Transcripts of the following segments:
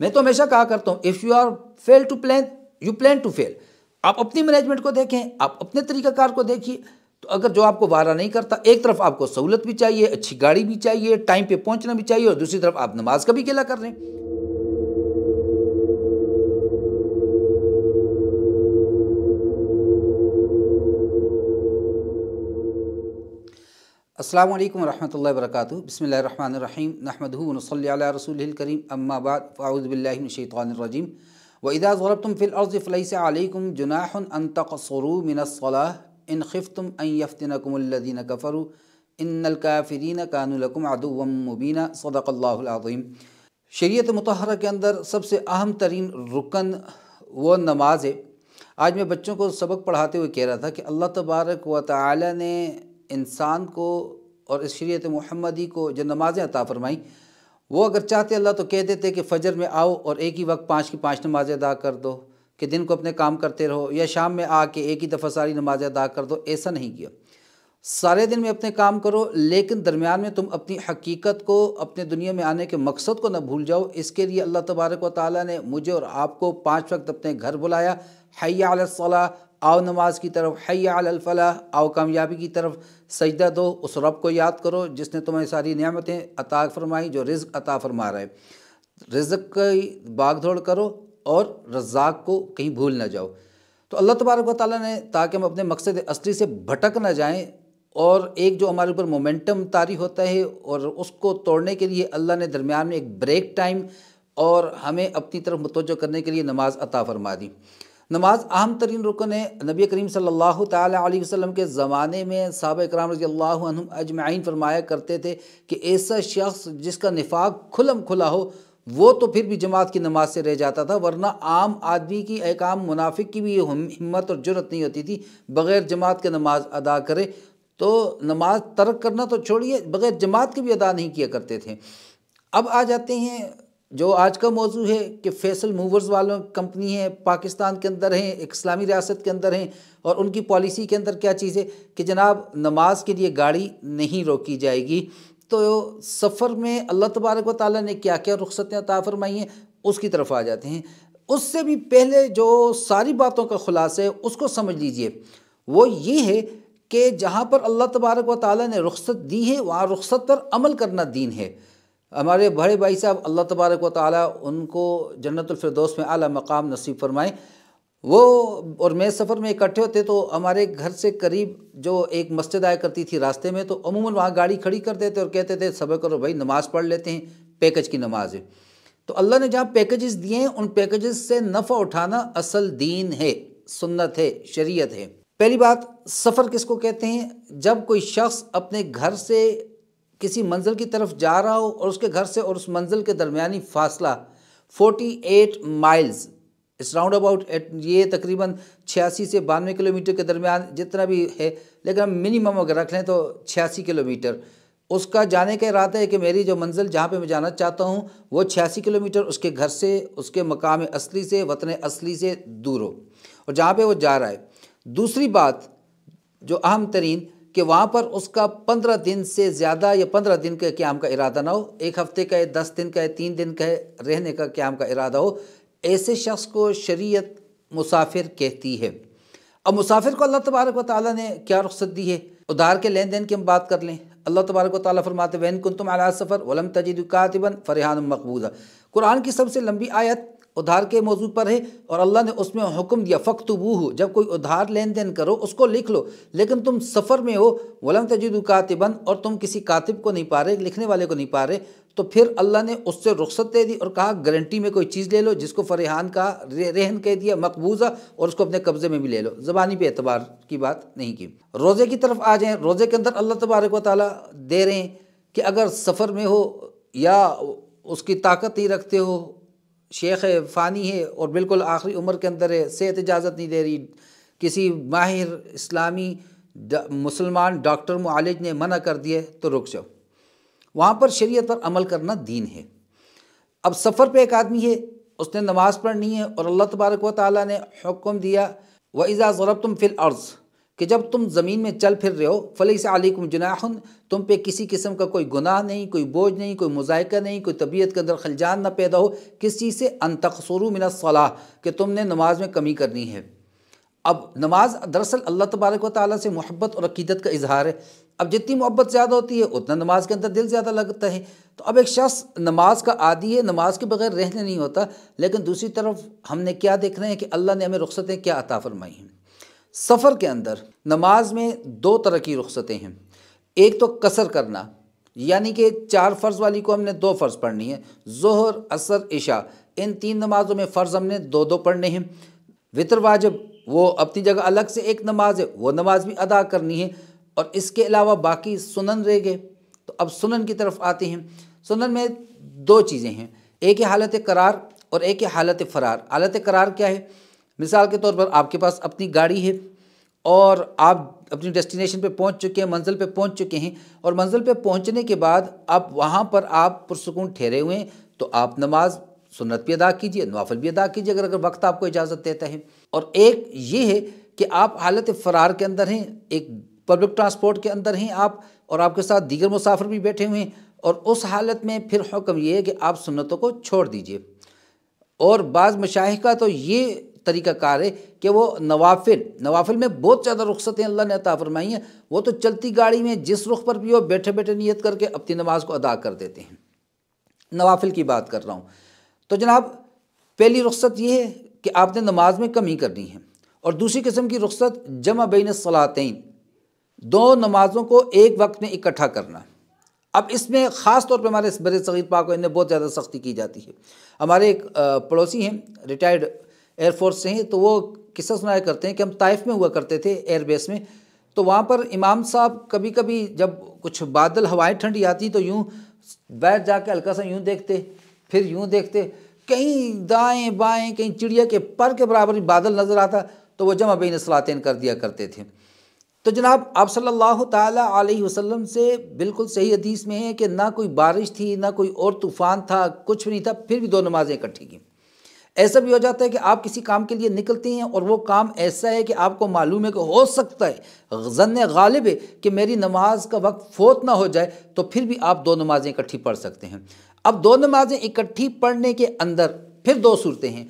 میں تو ہمیشہ کہا کرتا ہوں if you are fail to plan you plan to fail. آپ اپنی مینجمنٹ کو دیکھیں، آپ اپنے طریقہ کار کو دیکھیے. تو اگر جو آپ کو وارہ نہیں کرتا، ایک طرف آپ کو سہولت بھی چاہیے، اچھی گاڑی بھی چاہیے، ٹائم پہ پہنچنا بھی چاہیے، اور دوسری طرف آپ نماز کا بھی کیلا کر رہے ہیں. السلام علیکم ورحمۃ اللہ وبرکاتہ. بسم اللہ الرحمن الرحیم. نحمدہ ونصلی علی رسولہ الکریم. اما بعد فاعوذ باللہ من الشیطان الرجیم. وَإِذَا ضَرَبْتُمْ فِي الْأَرْضِ فَلَيْسَ عَلَيْكُمْ جُنَاحٌ أَن تَقْصُرُوا مِنَ الصَّلَاةِ إِنْ خِفْتُمْ أَن يَفْتِنَكُمُ الَّذِينَ كَفَرُوا إِنَّ الْكَافِرِينَ كَانُوا لَكُمْ عَدُوًّا مُبِينًا. صدق اللہ العظیم. شریعت مطہرہ کے اندر سب سے اہم ترین رکن وہ نماز ہے. آج میں بچوں کو سبق پڑھاتے ہوئے کہہ رہا تھا کہ اللہ تبارک و تعالی نے انسان کو اور اس شریعت محمدی کو جو نمازیں عطا فرمائیں، وہ اگر چاہتے اللہ تو کہہ دیتے کہ فجر میں آؤ اور ایک ہی وقت 5 کی 5 نمازیں ادا کر دو، کہ دن کو اپنے کام کرتے رہو، یا شام میں آ کے ایک ہی دفعہ ساری نمازیں ادا کر دو. ایسا نہیں کیا. سارے دن میں اپنے کام کرو، لیکن درمیان میں تم اپنی حقیقت کو، اپنے دنیا میں آنے کے مقصد کو نہ بھول جاؤ. اس کے لیے اللہ تبارک و تعالیٰ نے مجھے اور آپ کو 5 وقت اپنے گھر بلایا. حی علی الصلاۃ، آؤ نماز کی طرف. حی علی الفلاح، آؤ کامیابی کی طرف. سجدہ دو، اس رب کو یاد کرو جس نے تمہیں ساری نعمتیں عطا فرمائی، جو رزق عطا فرما رہا ہے. رزق کی باغ دوڑ کرو اور رزاق کو کہیں بھول نہ جاؤ. تو اللہ تبارک و تعالیٰ نے، تاکہ ہم اپنے مقصد اصلی سے بھٹک نہ جائیں، اور ایک جو ہمارے اوپر مومنٹم طاری ہوتا ہے، اور اس کو توڑنے کے لیے اللہ نے درمیان میں ایک بریک ٹائم اور ہمیں اپنی طرف متوجہ کرنے کے لیے نماز عطا فرما دی. نماز اہم ترین رکن ہے. نبی کریم صلی اللہ تعالیٰ علیہ وسلم کے زمانے میں صحابہ کرام رضی اللہ عنہم اجمعین فرمایا کرتے تھے کہ ایسا شخص جس کا نفاق کھلم کھلا ہو، وہ تو پھر بھی جماعت کی نماز سے رہ جاتا تھا، ورنہ عام آدمی کی، ایک عام منافق کی بھی یہ ہمت اور جرأت نہیں ہوتی تھی بغیر جماعت کے نماز ادا کرے. تو نماز ترک کرنا تو چھوڑیے، بغیر جماعت کے بھی ادا نہیں کیا کرتے تھے. اب آ جاتے ہیں جو آج کا موضوع ہے کہ فیصل موورز والوں کمپنی ہے، پاکستان کے اندر ہیں، ایک اسلامی ریاست کے اندر ہیں، اور ان کی پالیسی کے اندر کیا چیز ہے کہ جناب نماز کے لیے گاڑی نہیں روکی جائے گی. تو سفر میں اللہ تبارک و تعالیٰ نے کیا کیا رخصتیں عطا فرمائی ہیں، اس کی طرف آ جاتے ہیں. اس سے بھی پہلے جو ساری باتوں کا خلاصہ ہے اس کو سمجھ لیجئے. وہ یہ ہے کہ جہاں پر اللہ تبارک و تعالیٰ نے رخصت دی ہے، وہاں رخصت پر عمل کرنا دین ہے. ہمارے بڑے بھائی صاحب، اللہ تبارک و تعالیٰ ان کو جنت الفردوس میں اعلیٰ مقام نصیب فرمائے، وہ اور میں سفر میں اکٹھے ہوتے تو ہمارے گھر سے قریب جو ایک مسجد آیا کرتی تھی راستے میں، تو عموماً وہاں گاڑی کھڑی کر دیتے اور کہتے تھے صبر کرو بھائی، نماز پڑھ لیتے ہیں، پیکج کی نماز ہے. تو اللہ نے جہاں پیکجز دیے ہیں، ان پیکجز سے نفع اٹھانا اصل دین ہے، سنت ہے، شریعت ہے. پہلی بات، سفر کس کو کہتے ہیں؟ جب کوئی شخص اپنے گھر سے کسی منزل کی طرف جا رہا ہو اور اس کے گھر سے اور اس منزل کے درمیانی فاصلہ 48 مائلز، اس راؤنڈ اباؤٹ، یہ تقریباً 86 سے 92 کلومیٹر کے درمیان جتنا بھی ہے، لیکن ہم منیمم اگر رکھ لیں تو 86 کلومیٹر اس کا جانے کا ارادہ ہے کہ میری جو منزل جہاں پہ میں جانا چاہتا ہوں وہ 86 کلومیٹر اس کے گھر سے، اس کے مقام اصلی سے، وطن اصلی سے دور ہو، اور جہاں پہ وہ جا رہا ہے. دوسری بات جو اہم ترین، کہ وہاں پر اس کا 15 دن سے زیادہ یا 15 دن کے قیام کا ارادہ نہ ہو، 1 ہفتے کا ہے، 10 دن کا ہے، 3 دن کا ہے، رہنے کا قیام کا ارادہ ہو. ایسے شخص کو شریعت مسافر کہتی ہے. اب مسافر کو اللہ تبارک و تعالیٰ نے کیا رخصت دی ہے؟ ادھار کے لین دین کی ہم بات کر لیں. اللہ تبارک و تعالیٰ فرماتے وَإِن كُنتُمْ عَلَىٰ سَفَرٍ وَلَمْ تَجِدُوا كَاتِبًا فَرِهَانٌ مَّقْبُوضَةٌ. قرآن کی سب سے لمبی آیت ادھار کے موضوع پر ہے، اور اللہ نے اس میں حکم دیا فَاكْتُبُوهُ، جب کوئی ادھار لین دین کرو اس کو لکھ لو. لیکن تم سفر میں ہو، وَلَمْ تَجِدُوا كَاتِبًا، اور تم کسی کاتب کو نہیں پا رہے، لکھنے والے کو نہیں پا رہے، تو پھر اللہ نے اس سے رخصت دے دی اور کہا گارنٹی میں کوئی چیز لے لو، جس کو فرحان کا رہن کہہ دیا، مقبوضہ، اور اس کو اپنے قبضے میں بھی لے لو. زبانی پہ اعتبار کی بات نہیں کی. روزے کی طرف آ جائیں. روزے کے اندر اللہ تبارک و تعالیٰ دے رہے ہیں کہ اگر سفر میں ہو یا اس کی طاقت نہیں رکھتے ہو، شیخ فانی ہے اور بالکل آخری عمر کے اندر ہے، صحت اجازت نہیں دے رہی، کسی ماہر اسلامی مسلمان ڈاکٹر معالج نے منع کر دیا، تو رک جاؤ. وہاں پر شریعت پر عمل کرنا دین ہے. اب سفر پہ ایک آدمی ہے، اس نے نماز پڑھنی ہے، اور اللہ تبارک و تعالیٰ نے حکم دیا وَإِذَا ضَرَبْتُمْ فِي الْأَرْضِ، کہ جب تم زمین میں چل پھر رہے ہو فلیس علیکم جناح، تم پہ کسی قسم کا کوئی گناہ نہیں، کوئی بوجھ نہیں، کوئی مذائقہ نہیں، کوئی طبیعت کے اندر خلجان نہ پیدا ہو کس چیز سے، ان تقصروا من الصلاۃ، کہ تم نے نماز میں کمی کرنی ہے۔ اب نماز دراصل اللہ تبارک و تعالیٰ سے محبت اور عقیدت کا اظہار ہے، اب جتنی محبت زیادہ ہوتی ہے اتنا نماز کے اندر دل زیادہ لگتا ہے۔ تو اب ایک شخص نماز کا عادی ہے، نماز کے بغیر رہنے نہیں ہوتا، لیکن دوسری طرف ہم نے کیا دیکھنا ہے کہ اللہ نے ہمیں رخصتیں کیا عطا فرمائی ہیں۔ سفر کے اندر نماز میں دو طرح کی رخصتیں ہیں، ایک تو قصر کرنا، یعنی کہ 4 فرض والی کو ہم نے 2 فرض پڑھنی ہے، ظہر، عصر، عشاء، ان 3 نمازوں میں فرض ہم نے 2 پڑھنے ہیں۔ وطر واجب وہ اپنی جگہ الگ سے ایک نماز ہے، وہ نماز بھی ادا کرنی ہے، اور اس کے علاوہ باقی سنن رہ گئے۔ تو اب سنن کی طرف آتے ہیں۔ سنن میں 2 چیزیں ہیں، ایک ہے حالت قرار اور ایک ہے حالت فرار۔ حالت قرار کیا ہے؟ مثال کے طور پر آپ کے پاس اپنی گاڑی ہے اور آپ اپنی ڈیسٹینیشن پہ پہنچ چکے ہیں، منزل پہ پہنچ چکے ہیں، اور منزل پہ پہنچنے کے بعد اب وہاں پر آپ پرسکون ٹھہرے ہوئے ہیں، تو آپ نماز سنت بھی ادا کیجئے، نوافل بھی ادا کیجئے اگر وقت آپ کو اجازت دیتا ہے۔ اور ایک یہ ہے کہ آپ حالت فرار کے اندر ہیں، ایک پبلک ٹرانسپورٹ کے اندر ہیں آپ، اور آپ کے ساتھ دیگر مسافر بھی بیٹھے ہوئے ہیں، اور اس حالت میں پھر حکم یہ ہے کہ آپ سنتوں کو چھوڑ دیجئے۔ اور بعض مشائخ کا تو یہ طریقہ کار ہے کہ وہ نوافل میں بہت زیادہ رخصتیں اللہ نے عطا فرمائی ہیں، وہ تو چلتی گاڑی میں جس رخ پر بھی ہو بیٹھے بیٹھے نیت کر کے اپنی نماز کو ادا کر دیتے ہیں۔ نوافل کی بات کر رہا ہوں۔ تو جناب پہلی رخصت یہ ہے کہ آپ نے نماز میں کمی کرنی ہے، اور دوسری قسم کی رخصت جمع بین الصلاتین، 2 نمازوں کو ایک وقت میں اکٹھا کرنا۔ اب اس میں خاص طور پہ ہمارے بر صغیر پاک و ہند میں بہت زیادہ سختی کی جاتی ہے۔ ہمارے ایک پڑوسی ہیں، ریٹائرڈ ایئر فورس سے ہیں، تو وہ قصہ سنایا کرتے ہیں کہ ہم طائف میں ہوا کرتے تھے ایئر بیس میں، تو وہاں پر امام صاحب کبھی کبھی جب کچھ بادل ہوائیں ٹھنڈی آتی تو یوں بیٹھ جا کے ہلکا سا یوں دیکھتے، پھر یوں دیکھتے، کہیں دائیں بائیں کہیں چڑیا کے پر کے برابر بادل نظر آتا تو وہ جمع بین الصلاتین کر دیا کرتے تھے۔ تو جناب آپ صلی اللہ تعالیٰ علیہ وسلم سے بالکل صحیح حدیث میں ہے کہ نہ کوئی بارش تھی، نہ کوئی اور طوفان تھا، کچھ بھی نہیں تھا، پھر بھی 2 نمازیں اکٹھی کی۔ ایسا بھی ہو جاتا ہے کہ آپ کسی کام کے لیے نکلتے ہیں اور وہ کام ایسا ہے کہ آپ کو معلوم ہے کہ ہو سکتا ہے، ظن غالب ہے کہ میری نماز کا وقت فوت نہ ہو جائے، تو پھر بھی آپ 2 نمازیں اکٹھی پڑھ سکتے ہیں۔ اب 2 نمازیں اکٹھی پڑھنے کے اندر پھر 2 صورتیں ہیں۔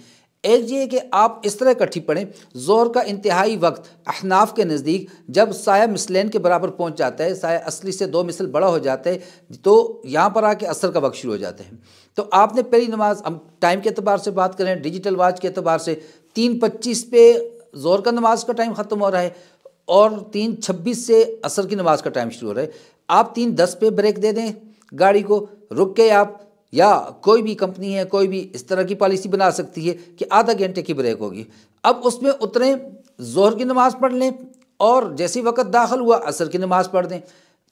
ایک یہ کہ آپ اس طرح اکٹھی پڑھیں، ظہر کا انتہائی وقت احناف کے نزدیک جب سایہ مثلین کے برابر پہنچ جاتا ہے، سایہ اصلی سے 2 مثل بڑا ہو جاتا ہے، تو یہاں پر آ کے عصر کا وقت شروع ہو جاتا ہے۔ تو آپ نے پہلی نماز، ہم ٹائم کے اعتبار سے بات کریں، ڈیجیٹل واچ کے اعتبار سے 3:25 پہ ظہر کا نماز کا ٹائم ختم ہو رہا ہے، اور 3:26 سے عصر کی نماز کا ٹائم شروع ہو رہا ہے۔ آپ 3:10 پہ بریک دے دیں گاڑی کو، رک کے آپ، یا کوئی بھی کمپنی ہے کوئی بھی اس طرح کی پالیسی بنا سکتی ہے کہ آدھا گھنٹے کی بریک ہوگی، اب اس میں اتریں، ظہر کی نماز پڑھ لیں، اور جیسی وقت داخل ہوا عصر کی نماز پڑھ دیں۔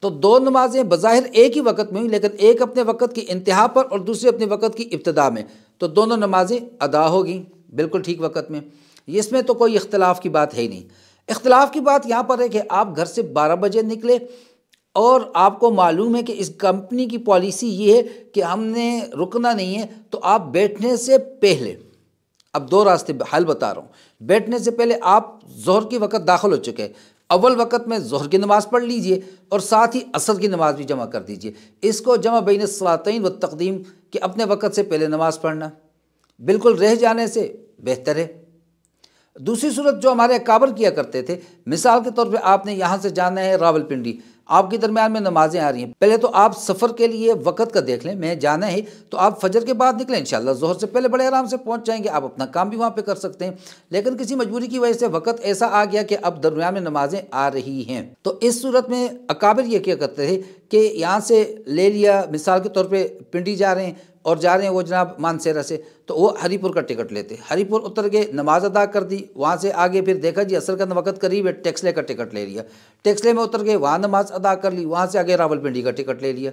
تو 2 نمازیں بظاہر ایک ہی وقت میں ہوئی، لیکن ایک اپنے وقت کی انتہا پر اور دوسری اپنے وقت کی ابتدا میں، تو دونوں نمازیں ادا ہوگیں بالکل ٹھیک وقت میں۔ اس میں تو کوئی اختلاف کی بات ہے ہی نہیں۔ اختلاف کی بات یہاں پر ہے کہ آپ گھر سے 12 بجے نکلے، اور آپ کو معلوم ہے کہ اس کمپنی کی پالیسی یہ ہے کہ ہم نے رکنا نہیں ہے، تو آپ بیٹھنے سے پہلے، اب 2 راستے حل بتا رہا ہوں، بیٹھنے سے پہلے آپ ظہر کی وقت داخل ہو چکے، اول وقت میں ظہر کی نماز پڑھ لیجئے، اور ساتھ ہی عصر کی نماز بھی جمع کر دیجئے۔ اس کو جمع بین الصلاتین والتقدیم، کہ اپنے وقت سے پہلے نماز پڑھنا بالکل رہ جانے سے بہتر ہے۔ دوسری صورت جو ہمارے اکابر کیا کرتے تھے، مثال کے طور پہ آپ نے یہاں سے جانا ہے راولپنڈی، آپ کے درمیان میں نمازیں آ رہی ہیں، پہلے تو آپ سفر کے لیے وقت کا دیکھ لیں، میں جانا ہے تو آپ فجر کے بعد نکلیں، انشاءاللہ ظہر سے پہلے بڑے آرام سے پہنچ جائیں گے، آپ اپنا کام بھی وہاں پہ کر سکتے ہیں۔ لیکن کسی مجبوری کی وجہ سے وقت ایسا آ گیا کہ اب درمیان میں نمازیں آ رہی ہیں، تو اس صورت میں اکابر یہ کیا کرتے تھے کہ یہاں سے لے لیا، مثال کے طور پہ پنڈی جا رہے ہیں اور جا رہے ہیں وہ جناب مانسیرا سے، تو وہ ہری پور کا ٹکٹ لیتے، ہری پور اتر گئے، نماز ادا کر دی، وہاں سے آگے پھر دیکھا جی عصر کا وقت قریب ہے، ٹیکسلے کا ٹکٹ لے لیا، ٹیکسلے میں اتر گئے، وہاں نماز ادا کر لی، وہاں سے آگے راولپنڈی کا ٹکٹ لے لیا۔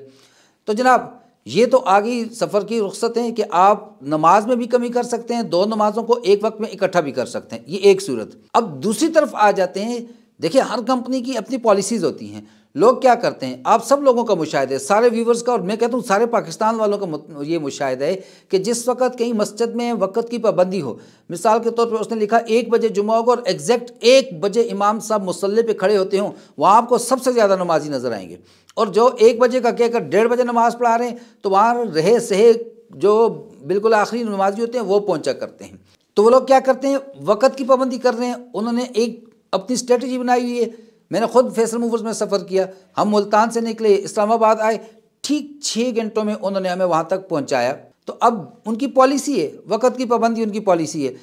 تو جناب یہ تو آگئی سفر کی رخصت ہیں کہ آپ نماز میں بھی کمی کر سکتے ہیں، 2 نمازوں کو ایک وقت میں اکٹھا بھی کر سکتے ہیں، یہ ایک صورت۔ اب دوسری طرف آ جاتے ہیں، دیکھیں ہر کمپنی کی اپنی پالیسیز ہوتی ہیں، لوگ کیا کرتے ہیں، آپ سب لوگوں کا مشاہدہ ہے، سارے ویورز کا، اور میں کہتا ہوں سارے پاکستان والوں کا یہ مشاہدہ ہے کہ جس وقت کہیں مسجد میں وقت کی پابندی ہو، مثال کے طور پہ اس نے لکھا 1 بجے جمعہ ہوگا اور ایگزیکٹ 1 بجے امام صاحب مصلی پہ کھڑے ہوتے ہوں، وہاں آپ کو سب سے زیادہ نمازی نظر آئیں گے، اور جو 1 بجے کا کہہ کر 1:30 بجے نماز پڑھا رہے ہیں تو وہاں رہے سہے جو بالکل آخری نمازی ہوتے ہیں وہ پہنچا کرتے ہیں۔ تو وہ لوگ کیا کرتے ہیں، وقت کی پابندی کر رہے ہیں، انہوں نے ایک اپنی اسٹریٹجی بنائی ہوئی ہے۔ میں نے خود فیصل موورز میں سفر کیا، ہم ملتان سے نکلے، اسلام آباد آئے، ٹھیک 6 گھنٹوں میں انہوں نے ہمیں وہاں تک پہنچایا۔ تو اب ان کی پالیسی ہے، وقت کی پابندی ان کی پالیسی ہے،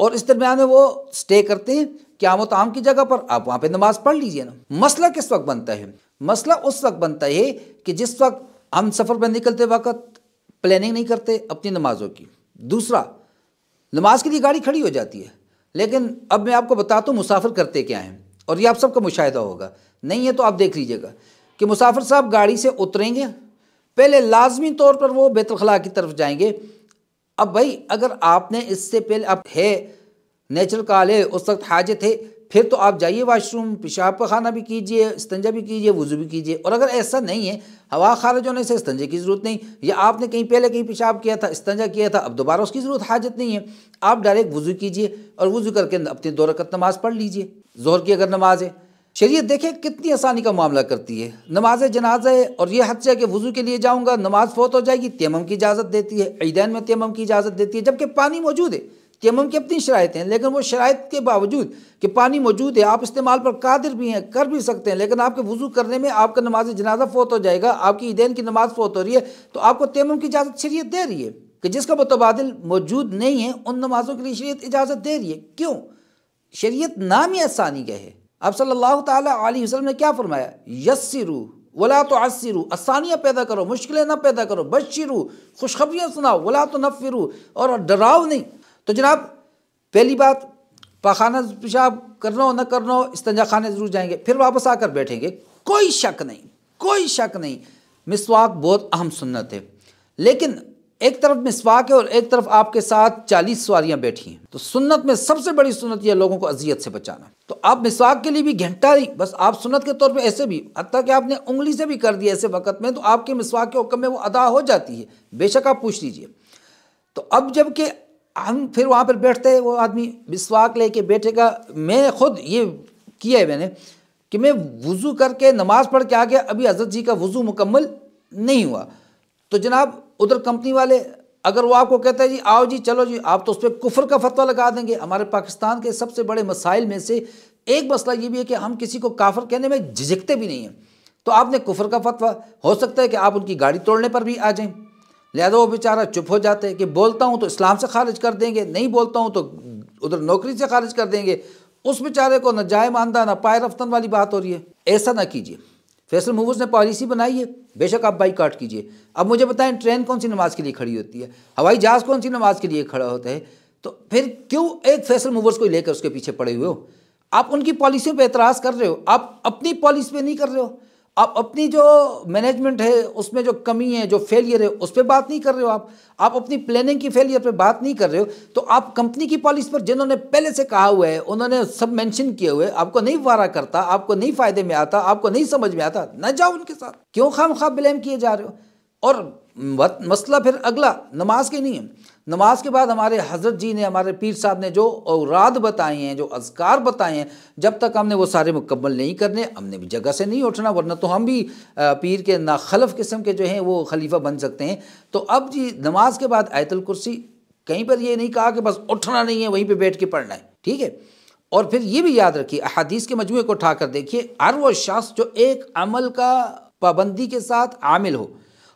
اور اس درمیان میں وہ سٹے کرتے ہیں قیام و طعام کی جگہ پر، آپ وہاں پہ نماز پڑھ لیجئے نا۔ مسئلہ کس وقت بنتا ہے؟ مسئلہ اس وقت بنتا ہے کہ جس وقت ہم سفر پر نکلتے وقت پلاننگ نہیں کرتے اپنی نمازوں کی۔ دوسرا، نماز کے لیے گاڑی کھڑی ہو جاتی ہے، لیکن اب میں آپ کو بتاتا ہوں مسافر کرتے کیا ہیں، اور یہ آپ سب کا مشاہدہ ہوگا، نہیں ہے تو آپ دیکھ لیجئے گا کہ مسافر صاحب گاڑی سے اتریں گے، پہلے لازمی طور پر وہ بیت الخلاء کی طرف جائیں گے۔ اب بھائی اگر آپ نے اس سے پہلے اب ہے نیچرل کال ہے، اس وقت حاجت ہے، پھر تو آپ جائیے واش روم، پیشاب پخانہ بھی کیجئے، استنجا بھی کیجئے، وضو بھی کیجئے، اور اگر ایسا نہیں ہے، ہوا خارج ہونے سے استنجے کی ضرورت نہیں، یا آپ نے کہیں پہلے کہیں پیشاب کیا تھا، استنجا کیا تھا، اب دوبارہ اس کی ضرورت حاجت نہیں ہے، آپ ڈائریکٹ وضو کیجئے اور وضو کر کے اپنی 2 رکعت نماز پڑھ لیجئے، ظہر کی اگر نماز ہے۔ شریعت دیکھیں کتنی آسانی کا معاملہ کرتی ہے۔ نماز جنازہ ہے اور یہ حد سے کہ وضو کے لیے جاؤں گا، نماز فوت ہو جائے گی، تیمم کی اجازت دیتی ہے، عیدین میں تیمم کی اجازت دیتی ہے، جبکہ پانی موجود ہے۔ تیمم کی اپنی شرائط ہیں، لیکن وہ شرائط کے باوجود کہ پانی موجود ہے، آپ استعمال پر قادر بھی ہیں، کر بھی سکتے ہیں، لیکن آپ کے وضو کرنے میں آپ کا نماز جنازہ فوت ہو جائے گا، آپ کی عیدین کی نماز فوت ہو رہی ہے، تو آپ کو تیمم کی اجازت شریعت دے رہی ہے کہ جس کا متبادل موجود نہیں ہے ان نمازوں کے لیے شریعت اجازت دے رہی ہے۔ کیوں؟ شریعت نام ہی آسانی کا ہے۔ آپ صلی اللہ تعالیٰ علیہ وسلم نے کیا فرمایا؟ یسروا ولا تعسروا، آسانیاں پیدا کرو، مشکلیں نہ پیدا کرو، بشروا، خوشخبریاں سناؤ، ولا تنفروا، اور ڈراؤ نہیں۔ تو جناب پہلی بات، پاخانہ پیشاب کرنا ہو نہ کرنا ہو، استنجا خانے ضرور جائیں گے، پھر واپس آ کر بیٹھیں گے، کوئی شک نہیں، کوئی شک نہیں، مسواک بہت اہم سنت ہے، لیکن ایک طرف مسواک ہے اور ایک طرف آپ کے ساتھ 40 سواریاں بیٹھی ہیں، تو سنت میں سب سے بڑی سنت یہ ہے لوگوں کو اذیت سے بچانا۔ تو آپ مسواک کے لیے بھی گھنٹہ نہیں، بس آپ سنت کے طور پہ ایسے بھی، حتیٰ کہ آپ نے انگلی سے بھی کر دیا ایسے وقت میں، تو آپ کے مسواک کے حکم میں وہ ادا ہو جاتی ہے، بے شک آپ پوچھ لیجئے۔ تو اب جب کہ ہم پھر وہاں پر بیٹھتے ہیں، وہ آدمی مسواک لے کے بیٹھے گا، میں خود یہ کیا ہے میں نے کہ میں وضو کر کے نماز پڑھ کے آ گیا، ابھی حضرت جی کا وضو مکمل نہیں ہوا، تو جناب ادھر کمپنی والے اگر وہ آپ کو کہتا ہے جی آؤ جی چلو جی، آپ تو اس پہ کفر کا فتویٰ لگا دیں گے۔ ہمارے پاکستان کے سب سے بڑے مسائل میں سے ایک مسئلہ یہ بھی ہے کہ ہم کسی کو کافر کہنے میں جھجکتے بھی نہیں ہیں، تو آپ نے کفر کا فتویٰ، ہو سکتا ہے کہ آپ ان کی گاڑی توڑنے پر بھی آ جائیں، لہذا وہ بیچارہ چپ ہو جاتے ہیں کہ بولتا ہوں تو اسلام سے خارج کر دیں گے، نہیں بولتا ہوں تو ادھر نوکری سے خارج کر دیں گے، اس بیچارے کو نہ جائے ماندہ نہ پائے رفتن والی بات ہو رہی ہے۔ ایسا نہ کیجیے، فیصل موورز نے پالیسی بنائی ہے، بے شک آپ بائیکاٹ کیجیے۔ اب مجھے بتائیں ٹرین کون سی نماز کے لیے کھڑی ہوتی ہے، ہوائی جہاز کون سی نماز کے لیے کھڑا ہوتا ہے، تو پھر کیوں ایک فیصل موورز کو لے کر اس کے پیچھے پڑے ہوئے ہو؟ آپ ان کی پالیسیوں پہ اعتراض کر رہے ہو، آپ اپنی پالیسی پہ نہیں کر رہے ہو، آپ اپنی جو مینجمنٹ ہے اس میں جو کمی ہے، جو فیلئر ہے اس پہ بات نہیں کر رہے ہو، آپ اپنی پلاننگ کی فیلئر پہ بات نہیں کر رہے ہو، تو آپ کمپنی کی پالیسی پر جنہوں نے پہلے سے کہا ہوا ہے، انہوں نے سب مینشن کیے ہوئے، آپ کو نہیں وارا کرتا، آپ کو نہیں فائدے میں آتا، آپ کو نہیں سمجھ میں آتا، نہ جاؤ ان کے ساتھ، کیوں خواہ مخواہ بلیم کیے جا رہے ہو؟ اور مسئلہ پھر اگلا نماز کے نہیں ہے، نماز کے بعد ہمارے حضرت جی نے، ہمارے پیر صاحب نے جو اوراد بتائے ہیں، جو اذکار بتائے ہیں، جب تک ہم نے وہ سارے مکمل نہیں کرنے، ہم نے بھی جگہ سے نہیں اٹھنا، ورنہ تو ہم بھی پیر کے ناخلف قسم کے جو ہیں وہ خلیفہ بن سکتے ہیں۔ تو اب جی نماز کے بعد آیت الکرسی، کہیں پر یہ نہیں کہا کہ بس اٹھنا نہیں ہے، وہیں پہ بیٹھ کے پڑھنا ہے، ٹھیک ہے؟ اور پھر یہ بھی یاد رکھیے، احادیث کے مجموعے کو اٹھا کر دیکھیے، ہر وہ شخص جو ایک عمل کا پابندی کے ساتھ عامل ہو،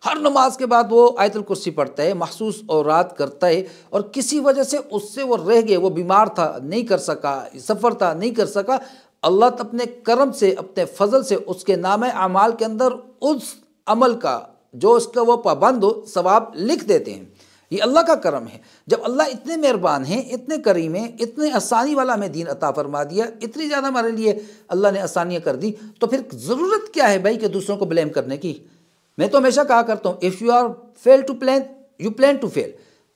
ہر نماز کے بعد وہ آیت الکرسی پڑھتا ہے، مخصوص اوراد کرتا ہے، اور کسی وجہ سے اس سے وہ رہ گئے، وہ بیمار تھا نہیں کر سکا، سفر تھا نہیں کر سکا، اللہ اپنے کرم سے، اپنے فضل سے اس کے نامہ اعمال کے اندر اس عمل کا جو اس کا وہ پابند ہو ثواب لکھ دیتے ہیں۔ یہ اللہ کا کرم ہے۔ جب اللہ اتنے مہربان ہیں، اتنے کریم ہیں، اتنے آسانی والا ہمیں دین عطا فرما دیا، اتنی زیادہ ہمارے لیے اللہ نے آسانیاں کر دی، تو پھر ضرورت کیا ہے بھائی کہ دوسروں کو بلیم کرنے کی؟ میں تو ہمیشہ کہا کرتا ہوں، if you are fail to plan, you plan to fail.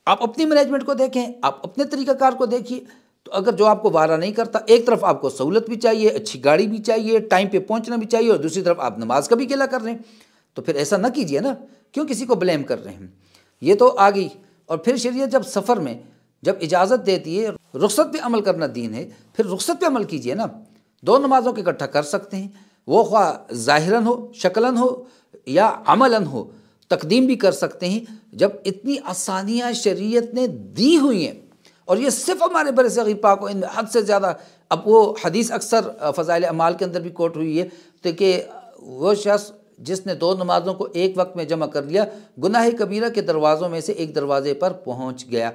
آپ اپنی مینجمنٹ کو دیکھیں، آپ اپنے طریقہ کار کو دیکھیے، تو اگر جو آپ کو وارہ نہیں کرتا، ایک طرف آپ کو سہولت بھی چاہیے، اچھی گاڑی بھی چاہیے، ٹائم پہ پہنچنا بھی چاہیے، اور دوسری طرف آپ نماز کا بھی گلہ کر رہے ہیں، تو پھر ایسا نہ کیجیے نا، کیوں کسی کو بلیم کر رہے ہیں؟ یہ تو آ گئی۔ اور پھر شریعت جب سفر میں جب اجازت دیتی ہے، رخصت پہ عمل کرنا دین ہے، پھر رخصت پہ عمل کیجیے نا۔ دو نمازوں کے اکٹھا کر سکتے ہیں، وہ خواہ ظاہراً ہو، شکلاً ہو یا عملاً ہو، تقدیم بھی کر سکتے ہیں۔ جب اتنی آسانیاں شریعت نے دی ہوئی ہیں، اور یہ صرف ہمارے بر صغیر پاک و ان میں حد سے زیادہ، اب وہ حدیث اکثر فضائل اعمال کے اندر بھی کوٹ ہوئی ہے، تو کہ وہ شخص جس نے دو نمازوں کو ایک وقت میں جمع کر لیا، گناہ کبیرہ کے دروازوں میں سے ایک دروازے پر پہنچ گیا،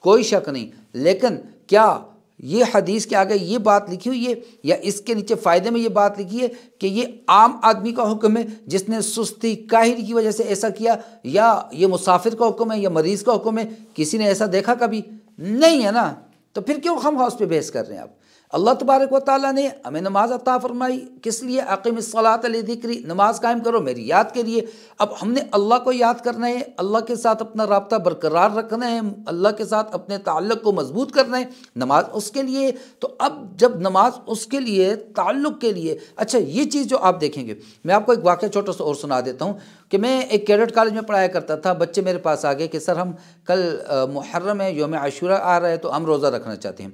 کوئی شک نہیں۔ لیکن کیا یہ حدیث کے آگے یہ بات لکھی ہوئی ہے، یا اس کے نیچے فائدے میں یہ بات لکھی ہے کہ یہ عام آدمی کا حکم ہے جس نے سستی کاہلی کی وجہ سے ایسا کیا، یا یہ مسافر کا حکم ہے یا مریض کا حکم ہے؟ کسی نے ایسا دیکھا کبھی؟ نہیں ہے نا، تو پھر کیوں ہم اس پہ بحث کر رہے ہیں؟ آپ اللہ تبارک و تعالیٰ نے ہمیں نماز عطا فرمائی، کس لیے؟ اقیم الصلاۃ لذکری، نماز قائم کرو میری یاد کے لیے۔ اب ہم نے اللہ کو یاد کرنا ہے، اللہ کے ساتھ اپنا رابطہ برقرار رکھنا ہے، اللہ کے ساتھ اپنے تعلق کو مضبوط کرنا ہے، نماز اس کے لیے۔ تو اب جب نماز اس کے لیے، تعلق کے لیے، اچھا یہ چیز جو آپ دیکھیں گے، میں آپ کو ایک واقعہ چھوٹا سا اور سنا دیتا ہوں کہ میں ایک کیڈٹ کالج میں پڑھایا کرتا تھا، بچے میرے پاس آ گئے کہ سر ہم کل محرم ہے، یوم عاشوراء آ رہا ہے، تو ہم روزہ رکھنا چاہتے ہیں،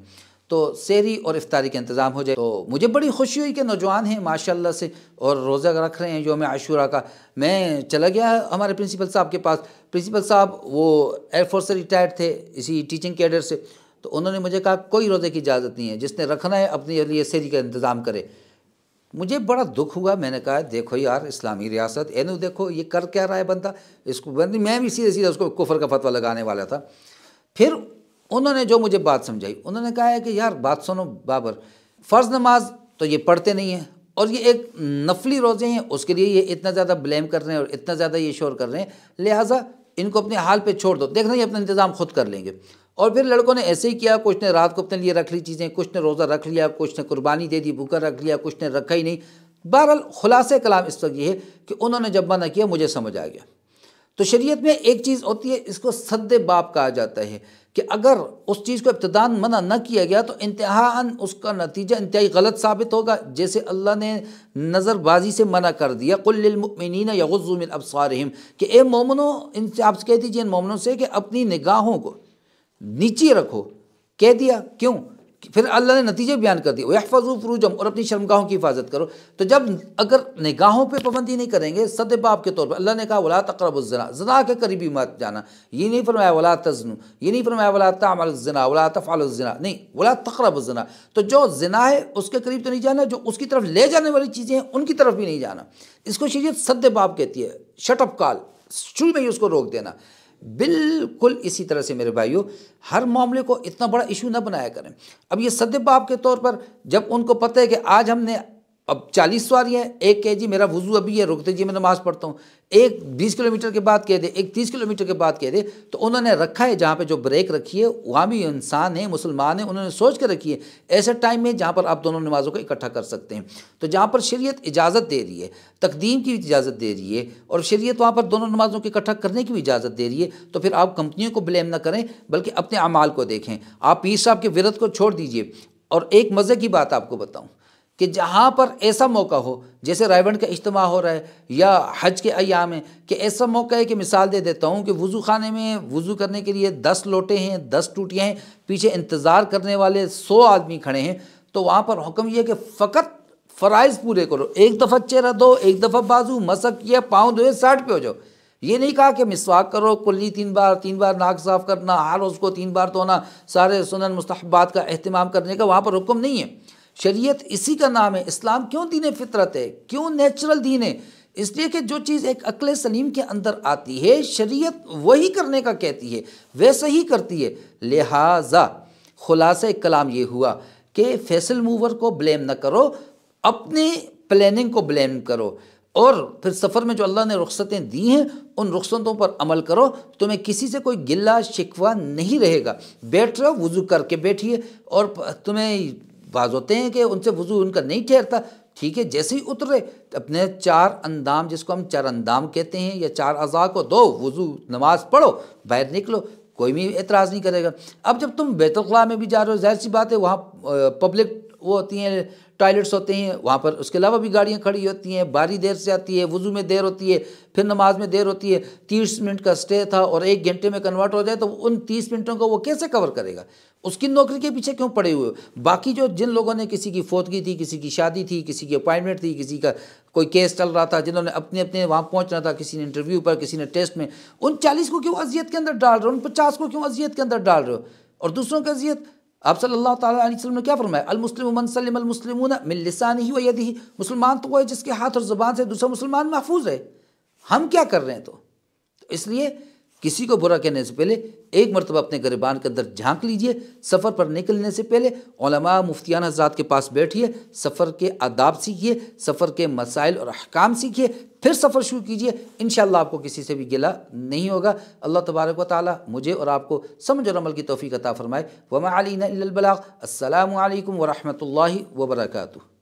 تو سحری اور افطاری کا انتظام ہو جائے۔ تو مجھے بڑی خوشی ہوئی کہ نوجوان ہیں ماشاءاللہ سے اور روزہ رکھ رہے ہیں یوم عاشوراء کا۔ میں چلا گیا ہمارے پرنسپل صاحب کے پاس، پرنسپل صاحب وہ ایئر فورس سے ریٹائرڈ تھے، اسی ٹیچنگ کیڈر سے، تو انہوں نے مجھے کہا کوئی روزے کی اجازت نہیں ہے، جس نے رکھنا ہے اپنے لیے سحری کا انتظام کرے۔ مجھے بڑا دکھ ہوا، میں نے کہا دیکھو یار اسلامی ریاست، دیکھو یہ کر کیا رہا ہے بندہ، اس کو میں بھی سیدھے اس کو کفر کا فتویٰ لگانے والا تھا۔ پھر انہوں نے جو مجھے بات سمجھائی، انہوں نے کہا ہے کہ یار بات سنو بابر، فرض نماز تو یہ پڑھتے نہیں ہیں، اور یہ ایک نفلی روزے ہیں، اس کے لیے یہ اتنا زیادہ بلیم کر رہے ہیں اور اتنا زیادہ یہ شور کر رہے ہیں، لہٰذا ان کو اپنے حال پہ چھوڑ دو، دیکھنا یہ اپنا انتظام خود کر لیں گے۔ اور پھر لڑکوں نے ایسے ہی کیا، کچھ نے رات کو اپنے لیے رکھ لی چیزیں، کچھ نے روزہ رکھ لیا، کچھ نے قربانی دے دی، بھوکا رکھ لیا، کچھ نے رکھا ہی نہیں۔ بہرحال خلاصہ کلام اس وقت یہ ہے کہ انہوں نے جب منع کیا مجھے سمجھ آ گیا۔ تو شریعت میں ایک چیز ہوتی ہے، اس کو سد باب کہا جاتا ہے، کہ اگر اس چیز کو ابتداءً منع نہ کیا گیا تو انتہاءً اس کا نتیجہ انتہائی غلط ثابت ہوگا۔ جیسے اللہ نے نظر بازی سے منع کر دیا، قل للمؤمنین یغضوا من ابصارہم، کہ اے مومنو، ان سے آپ کہہ دیجیے ان مومنوں سے کہ اپنی نگاہوں کو نیچے رکھو، کہہ دیا کیوں؟ پھر اللہ نے نتیجے بیان کر دیے، وَيَحْفَظُوا فُرُوجَهُمْ، اور اپنی شرمگاہوں کی حفاظت کرو۔ تو جب اگر نگاہوں پہ پابندی نہیں کریں گے، سد باب کے طور پر اللہ نے کہا وَلَا تَقْرَبُوا الزِّنَا، زنا کے قریب بھی مت جانا، یہ نہیں فرمایا وَلَا تَزْنُوا، یہ نہیں فرمایا وَلَا تَعْمَلُوا الزِّنَا وَلَا تَفْعَلُوا الزِّنَا، نہیں، وَلَا تَقْرَبُوا الزِّنَا۔ تو جو زنا ہے اس کے قریب تو نہیں جانا، جو اس کی طرف لے جانے والی چیزیں ہیں ان کی طرف بھی نہیں جانا۔ اس کو شریعت سد باب کہتی ہے، شٹ اپ کال، شروع میں ہی اس کو روک دینا۔ بالکل اسی طرح سے میرے بھائیوں، ہر معاملے کو اتنا بڑا ایشو نہ بنایا کریں۔ اب یہ سد باب کے طور پر جب ان کو پتہ ہے کہ آج ہم نے اب 40 سواریاں ہیں، ایک کہ جی میرا وضو ابھی ہے، رک دیجیے میں نماز پڑھتا ہوں، ایک 20 کلومیٹر کے بعد کہہ دے، ایک 30 کلومیٹر کے بعد کہہ دے، تو انہوں نے رکھا ہے جہاں پہ جو بریک رکھی ہے وہاں بھی انسان ہیں، مسلمان ہیں، انہوں نے سوچ کے رکھی ہے ایسے ٹائم میں جہاں پر آپ دونوں نمازوں کو اکٹھا کر سکتے ہیں۔ تو جہاں پر شریعت اجازت دے رہی ہے، تقدیم کی اجازت دے رہی ہے، اور شریعت وہاں پر دونوں نمازوں کو اکٹھا کرنے کی بھی اجازت دے رہی ہے، تو پھر آپ کمپنیوں کو بلیم نہ کریں بلکہ اپنے اعمال کو دیکھیں۔ آپ پیر صاحب کے ورد کو چھوڑ دیجئے۔ اور ایک مزے کی بات آپ کو بتاؤں کہ جہاں پر ایسا موقع ہو، جیسے رائے بند کا اجتماع ہو رہا ہے یا حج کے ایام ہیں، کہ ایسا موقع ہے کہ مثال دے دیتا ہوں کہ وضو خانے میں وضو کرنے کے لیے 10 لوٹے ہیں، 10 ٹوٹیاں ہیں، پیچھے انتظار کرنے والے 100 آدمی کھڑے ہیں، تو وہاں پر حکم یہ ہے کہ فقط فرائض پورے کرو، ایک دفعہ چہرہ دو، ایک دفعہ بازو مسح کیا، پاؤں دھوئے، 60 پہ ہو جاؤ۔ یہ نہیں کہا کہ مسواک کرو کلی 3 بار، 3 بار ناک صاف کرنا، ہر روز کو 3 بار دھونا، سارے سنن مستحبات کا اہتمام کرنے کا وہاں پر حکم نہیں ہے۔ شریعت اسی کا نام ہے۔ اسلام کیوں دین فطرت ہے، کیوں نیچرل دین ہے؟ اس لیے کہ جو چیز ایک عقل سلیم کے اندر آتی ہے شریعت وہی کرنے کا کہتی ہے، ویسا ہی کرتی ہے۔ لہٰذا خلاصہ کلام یہ ہوا کہ فیصل موور کو بلیم نہ کرو، اپنے پلاننگ کو بلیم کرو، اور پھر سفر میں جو اللہ نے رخصتیں دی ہیں ان رخصتوں پر عمل کرو، تمہیں کسی سے کوئی گلہ شکوہ نہیں رہے گا۔ بیٹھ رہو، وضو کر کے بیٹھیے، اور تمہیں بعض ہوتے ہیں کہ ان سے وضو ان کا نہیں ٹھہرتا، ٹھیک ہے، جیسے ہی اترے اپنے 4 اندام، جس کو ہم 4 اندام کہتے ہیں، یا 4 اعضاء کو دو، وضو، نماز پڑھو، باہر نکلو، کوئی بھی اعتراض نہیں کرے گا۔ اب جب تم بیت الخلاء میں بھی جا رہے ہو، ظاہر سی بات ہے وہاں پبلک وہ ہوتی ہیں، ٹوائلٹس ہوتے ہیں وہاں پر، اس کے علاوہ بھی گاڑیاں کھڑی ہوتی ہیں، باری دیر سے آتی ہے، وضو میں دیر ہوتی ہے، پھر نماز میں دیر ہوتی ہے۔ 30 منٹ کا سٹے تھا اور 1 گھنٹے میں کنورٹ ہو جائے تو ان 30 منٹوں کو وہ کیسے کور کرے گا؟ اس کی نوکری کے پیچھے کیوں پڑے ہوئے ہو؟ باقی جو جن لوگوں نے، کسی کی فوتگی تھی، کسی کی شادی تھی، کسی کی اپائنٹمنٹ تھی، کسی کا کوئی کیس چل رہا تھا، جنہوں نے اپنے وہاں پہنچنا تھا، کسی نے انٹرویو پر، کسی نے ٹیسٹ میں، ان 40 کو کیوں اذیت کے اندر ڈال رہے ہو؟ ان 50 کو کیوں اذیت کے اندر ڈال رہے ہو؟ اور دوسروں کی اذیت، آپ صلی اللہ تعالیٰ علیہ وسلم نے کیا فرمایا؟ المسلم من سلم المسلمون من لسانہ و یدہ، مسلمان تو وہ ہے جس کے ہاتھ اور زبان سے دوسرا مسلمان محفوظ ہے۔ ہم کیا کر رہے ہیں؟ تو اس لیے کسی کو برا کہنے سے پہلے ایک مرتبہ اپنے گریبان کے اندر جھانک لیجئے۔ سفر پر نکلنے سے پہلے علماء مفتیان حضرات کے پاس بیٹھیے، سفر کے آداب سیکھیے، سفر کے مسائل اور احکام سیکھیے، پھر سفر شروع کیجئے، انشاءاللہ آپ کو کسی سے بھی گلہ نہیں ہوگا۔ اللہ تبارک و تعالی مجھے اور آپ کو سمجھ اور عمل کی توفیق عطا فرمائے۔ وما علینا الا البلاغ۔ السلام علیکم ورحمۃ اللہ وبرکاتہ۔